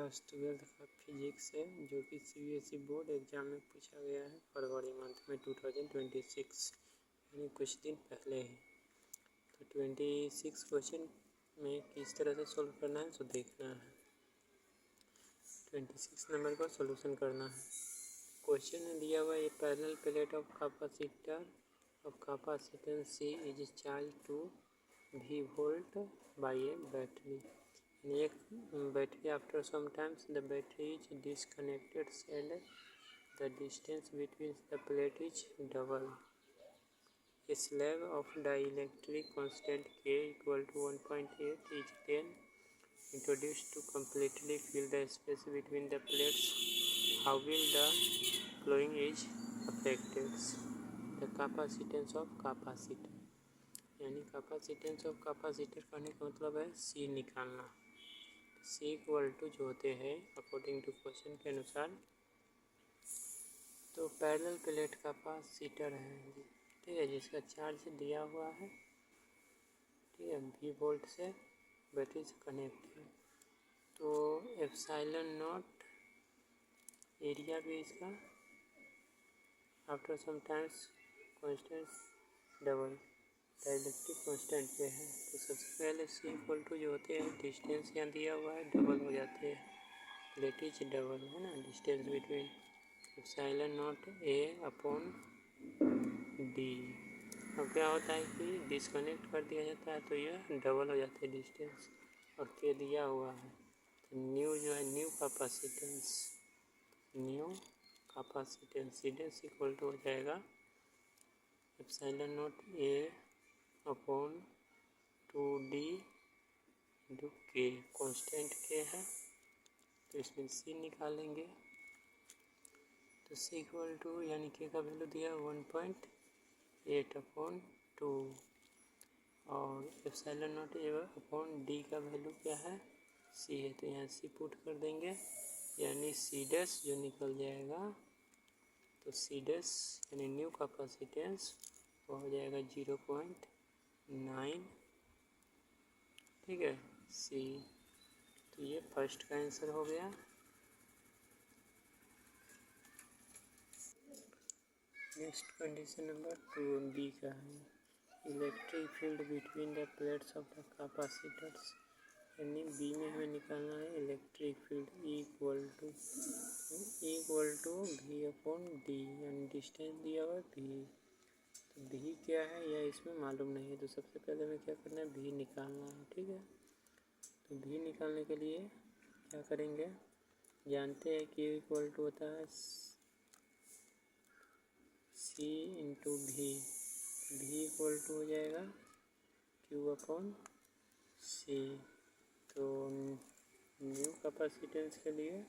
Class 12 का physics है, जो कि CBSE बोर्ड एग्ज़ाम में पूछा गया है फरवरी मंथ में 2026, यानी कुछ दिन पहले है। तो 26 क्वेश्चन में किस तरह से सॉल्व करना है तो देखना है। 26 नंबर का सॉल्यूशन करना है। क्वेश्चन में दिया हुआ ये parallel plate of capacitor of capacitance C is charge to V volt by a battery. एक battery after sometimes the battery is disconnected and the distance between the plate is double. A slab of dielectric constant K equal to 1.8 is then introduced to completely fill the space between the plates. How will the flowing is affected? The capacitance of capacitor, यानी capacitance of capacitor करने का मतलब है C निकालना। C equal to जो होते हैं according to question के अनुसार, तो पैरेलल प्लेट कैपेसिटर है, ठीक है, जिसका चार्ज दिया हुआ है, ठीक है, V वोल्ट से बैटरी से कनेक्ट है। तो एप्सिलॉन नॉट एरिया भी इसका after some times constant double dielectric constant पे है। तो सबसे पहले C इक्वल टू जो होते हैं डिस्टेंस यहाँ दिया हुआ है डबल हो जाते हैं, प्लेट इज डबल है ना, distance between epsilon not A upon D। अब क्या होता है कि डिसकनेक्ट कर दिया जाता है तो यह डबल हो जाता है डिस्टेंस, और K दिया हुआ है। तो न्यू जो है न्यू कैपेसिटेंस इक्वल टू हो जाएगा epsilon not A upon 2D into K। Constant K है तो इसमें C निकालेंगे, तो C इक्वल टू यानी K का वैल्यू दिया 1.8 अपॉन 2, और epsilon not A upon D का वैल्यू क्या है C है, तो यहाँ C पुट कर देंगे, यानी C डैश जो निकल जाएगा, तो C डैश यानी न्यू कैपेसिटेंस वो हो जाएगा 0.9, ठीक है C। तो ये फर्स्ट का आंसर हो गया। नेक्स्ट कंडीशन नंबर 2B का है, electric field between the plates of the capacitors, यानी B में हमें निकालना है electric field E equal to V upon D, यानी डिस्टेंस दिया हुआ है V। तो V क्या है यह इसमें मालूम नहीं है, तो सबसे पहले हमें क्या करना है V निकालना है, ठीक है। तो V निकालने के लिए क्या करेंगे, जानते हैं कि इक्वल टू होता है C into V equal to हो जाएगा Q अपॉन C। तो न्यू कैपेसिटेंस के लिए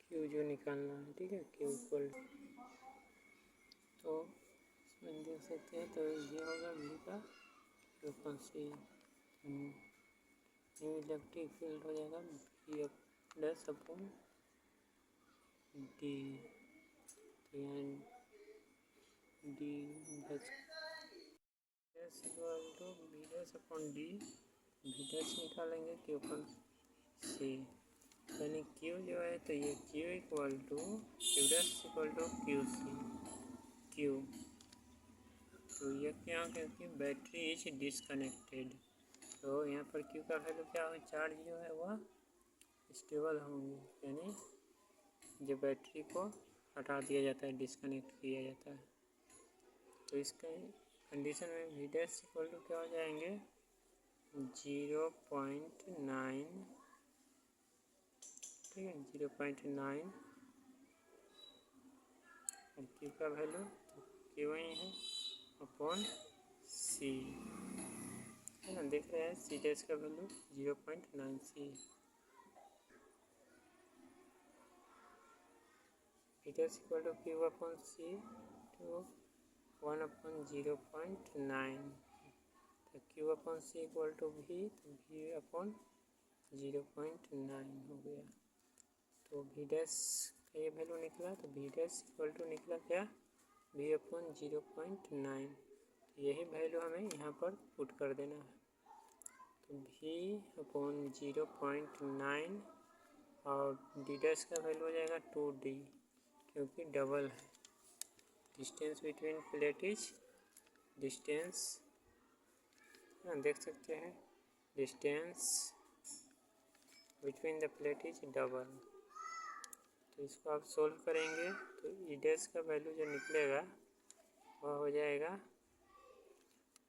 Q जो निकालना है, ठीक है, Q इक्वल, तो इसमें देख सकते हैं, तो ये होगा V का Q upon C। New electric field हो जाएगा V प्लस अपॉन D, तो यहाँ D dash equal to V dash upon D, V dash निकालेंगे Q अपॉन C, यानी Q जो है, तो ये Q equal to Q dash equal to Q। तो ये क्या, क्योंकि बैटरी इज डिसकनेक्टेड, तो यहाँ पर Q का वैल्यू क्या हो, चार्ज जो है वह स्टेबल होंगे, यानी जब बैटरी को हटा दिया जाता है, डिसकनेक्ट किया जाता है, तो इसका कंडीशन में V डैश इक्वल टू क्या हो जाएंगे 0.9, ठीक है 0.9, और Q का वैल्यू तो Q वही है अपॉन C, है ना, देख रहे हैं C डैश का value 0.9 C। V dash equal to Q upon C तो 1 अपॉन 0.9, तो Q upon C equal to V, तो V अपॉन 0.9 हो गया। तो V डैश का ये वैल्यू निकला, तो V डैश इक्वल टू निकला क्या V अपॉन 0.9, यही वैल्यू हमें यहाँ पर पुट कर देना है। तो V अपॉन 0.9 और D डैश का वैल्यू हो जाएगा 2D, क्योंकि डबल है। Distance between plate is distance, देख सकते हैं, distance between the plate is double. तो इसको आप सोल्व करेंगे तो ई डैश का वैल्यू जो निकलेगा वह हो जाएगा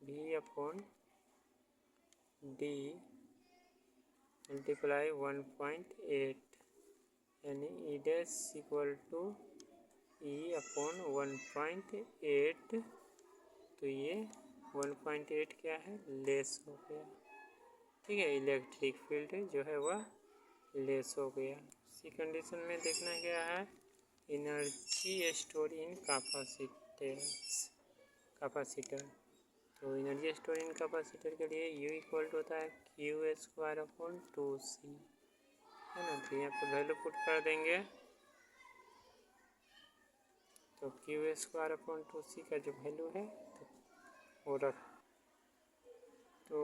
V अपॉन D मल्टीप्लाई 1.8, यानी E dash equal to E upon 1.8। तो ये 1.8 क्या है, लेस हो गया। ठीक है, इलेक्ट्रिक फील्ड जो है वह लेस हो गया। इसी कंडीशन में देखना क्या है, एनर्जी स्टोर इन कैपेसिटर। तो एनर्जी स्टोर इन कैपेसिटर के लिए U इक्वल टू होता है Q² अपॉन 2C, है ना। तो यहाँ पर वैल्यू पुट कर देंगे तो Q² अपॉन 2C का जो वैल्यू है तो वो रख, तो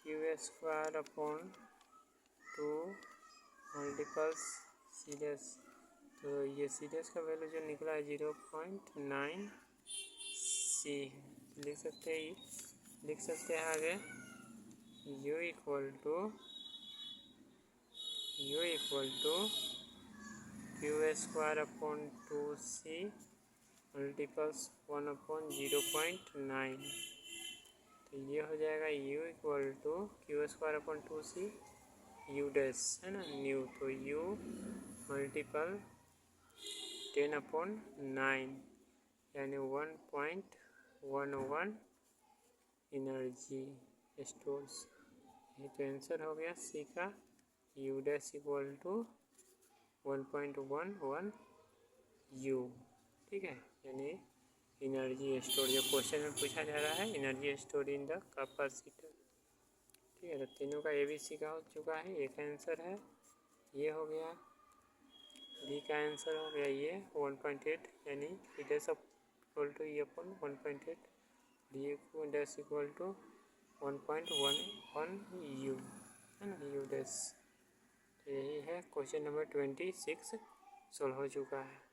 Q² upon 2 multiples C dash, तो ये C डैश का वैल्यू जो निकला है 0.9 C है। लिख सकते हैं आगे U equal to Q² upon 2C multiples 1 upon 0.9। तो ये हो जाएगा U equal to Q² upon 2C U dash, है ना, न्यू। तो U मल्टीपल 10 अपॉन 9, यानी 1.11 एनर्जी स्टोर्स। ये तो आंसर हो गया C का, U dash equal to 1.11 U। ठीक है, यानी एनर्जी स्टोर जो क्वेश्चन में पूछा जा रहा है, energy store in the capacitor. ठीक है, तो तीनों का ABC का हो चुका है, एक आंसर है ये हो गया। B का आंसर हो गया ये 1.8, यानी E dash equal to E upon 1.8, D dash equal to 1.11 U, है ना, U डैश। तो यही है क्वेश्चन नंबर 26 सोल्व हो चुका है।